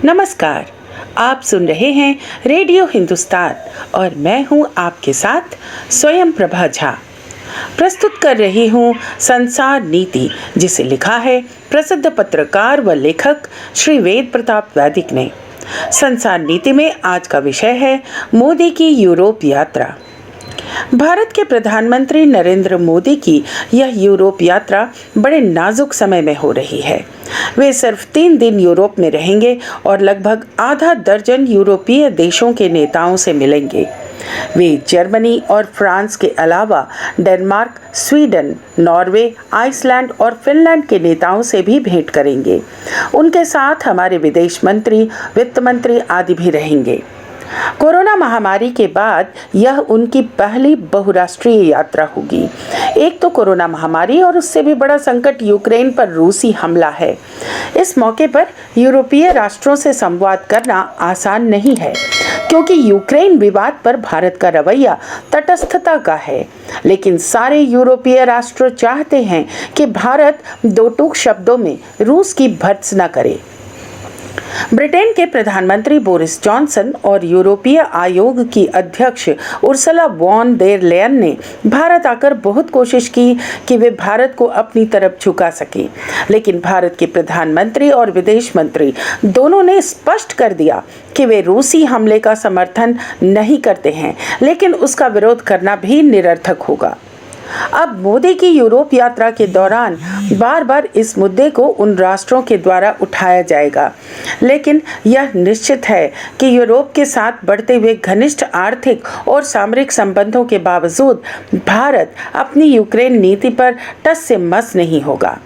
नमस्कार, आप सुन रहे हैं रेडियो हिंदुस्तान और मैं हूं आपके साथ स्वयं प्रभा झा। प्रस्तुत कर रही हूं संसार नीति, जिसे लिखा है प्रसिद्ध पत्रकार व लेखक श्री वेद प्रताप वैदिक ने। संसार नीति में आज का विषय है मोदी की यूरोप यात्रा। भारत के प्रधानमंत्री नरेंद्र मोदी की यह यूरोप यात्रा बड़े नाजुक समय में हो रही है। वे सिर्फ 3 दिन यूरोप में रहेंगे और लगभग आधा दर्जन यूरोपीय देशों के नेताओं से मिलेंगे। वे जर्मनी और फ्रांस के अलावा डेनमार्क, स्वीडन, नॉर्वे, आइसलैंड और फिनलैंड के नेताओं से भी भेंट करेंगे। उनके साथ हमारे विदेश मंत्री, वित्त मंत्री आदि भी रहेंगे। कोरोना महामारी के बाद यह उनकी पहली बहुराष्ट्रीय यात्रा होगी। एक तो कोरोना महामारी और उससे भी बड़ा संकट यूक्रेन पर रूसी हमला है। इस मौके पर यूरोपीय राष्ट्रों से संवाद करना आसान नहीं है, क्योंकि यूक्रेन विवाद पर भारत का रवैया तटस्थता का है। लेकिन सारे यूरोपीय राष्ट्र चाहते हैं कि भारत दो टूक शब्दों में रूस की भर्त्स न करे। ब्रिटेन के प्रधानमंत्री बोरिस जॉनसन और यूरोपीय आयोग की अध्यक्ष उर्सुला वॉन डेर लेयन ने भारत आकर बहुत कोशिश की कि वे भारत को अपनी तरफ झुका सकें, लेकिन भारत के प्रधानमंत्री और विदेश मंत्री दोनों ने स्पष्ट कर दिया कि वे रूसी हमले का समर्थन नहीं करते हैं, लेकिन उसका विरोध करना भी निरर्थक होगा। अब मोदी की यूरोप यात्रा के दौरान बार बार इस मुद्दे को उन राष्ट्रों के द्वारा उठाया जाएगा, लेकिन यह निश्चित है कि यूरोप के साथ बढ़ते हुए घनिष्ठ आर्थिक और सामरिक संबंधों के बावजूद भारत अपनी यूक्रेन नीति पर टस से मस नहीं होगा।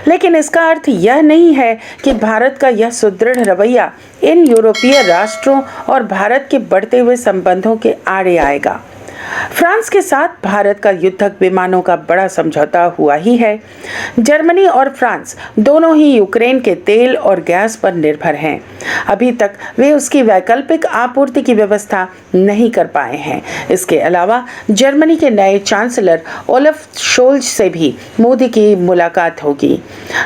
लेकिन इसका अर्थ यह नहीं है कि भारत का यह सुदृढ़ रवैया इन यूरोपीय राष्ट्रों और भारत के बढ़ते हुए संबंधों के आड़े आएगा। फ्रांस के साथ भारत का युद्धक विमानों का बड़ा समझौता हुआ ही है। जर्मनी और फ्रांस दोनों ही यूक्रेन के तेल और गैस पर निर्भर हैं। अभी तक वे उसकी वैकल्पिक आपूर्ति की व्यवस्था नहीं कर पाए हैं। इसके अलावा जर्मनी के नए चांसलर ओलफ शोल्ज से भी मोदी की मुलाकात होगी।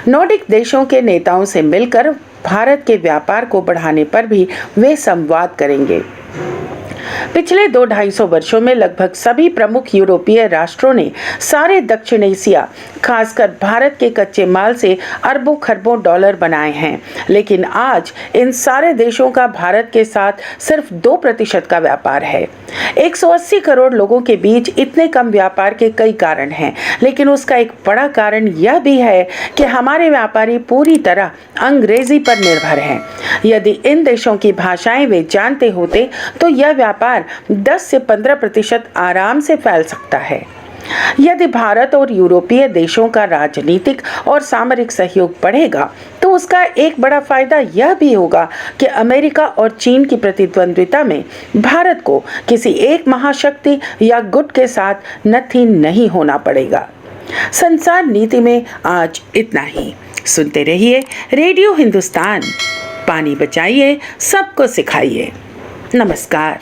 नॉर्डिक देशों के नेताओं से मिलकर भारत के व्यापार को बढ़ाने पर भी वे संवाद करेंगे। पिछले 200-250 वर्षों में लगभग सभी प्रमुख यूरोपीय राष्ट्रों ने सारे दक्षिण एशिया, खासकर भारत के कच्चे माल से अरबों खरबों डॉलर बनाए हैं, लेकिन आज इन सारे देशों का भारत के साथ सिर्फ 2% का व्यापार है। 180 करोड़ लोगों के बीच इतने कम व्यापार के कई कारण हैं, लेकिन उसका एक बड़ा कारण यह भी है कि हमारे व्यापारी पूरी तरह अंग्रेजी पर निर्भर हैं। यदि इन देशों की भाषाएं वे जानते होते तो यह व्यापार 10 से 15% आराम से फैल सकता है। यदि भारत और यूरोपीय देशों का राजनीतिक और सामरिक सहयोग बढ़ेगा तो उसका एक बड़ा फायदा यह भी होगा कि अमेरिका और चीन की प्रतिद्वंद्विता में भारत को किसी एक महाशक्ति या गुट के साथ नथी नहीं होना पड़ेगा। संसार नीति में आज इतना ही। सुनते रहिए रेडियो हिंदुस्तान। पानी बचाइए, सबको सिखाइए। नमस्कार।